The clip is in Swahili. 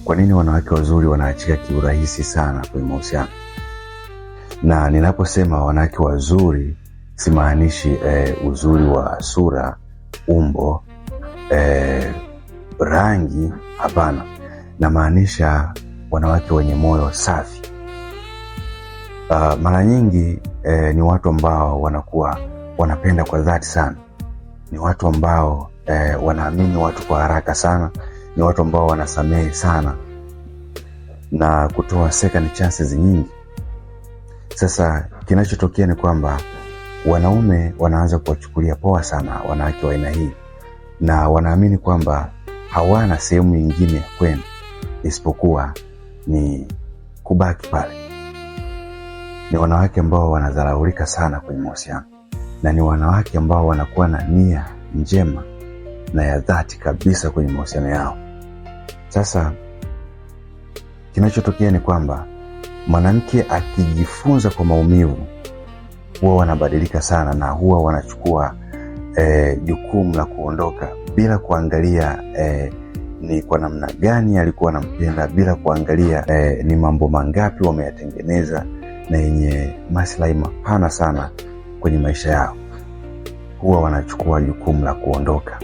Kwa nini wanawake wazuri wanaachika kiurahisi sana kwenye mahusiano? Na ninaposema wanawake wazuri simaanishi uzuri wa sura, umbo, rangi, hapana. Namaanisha wanawake wenye moyo safi. Mara nyingi ni watu ambao wanapenda kwa dhati sana. Ni watu ambao wanaamini watu kwa haraka sana. Ni watu ambao wanasamehe sana na kutoa second chances nyingi. Sasa kinachotokea ni kwamba wanaume wanaanza kuwachukulia poa sana wanawake wa aina hii, na wanaamini kwamba hawana sehemu nyingine ya kwenda isipokuwa ni kubaki pale. Ni wanawake ambao wanadharaulika sana kwenye mahusiano, na ni wanawake ambao wanakuwa na nia njema na ya dhati kabisa kwenye mahusiano yao. Sasa kinachotokea ni kwamba mwanamke akijifunza kwa maumivu huwa wanabadilika sana, na huwa wanachukua jukumu la kuondoka bila kuangalia ni kwa namna gani alikuwa anampenda, bila kuangalia ni mambo mangapi wameyatengeneza na yenye maslahi mapana sana kwenye maisha yao. Huwa wanachukua jukumu la kuondoka.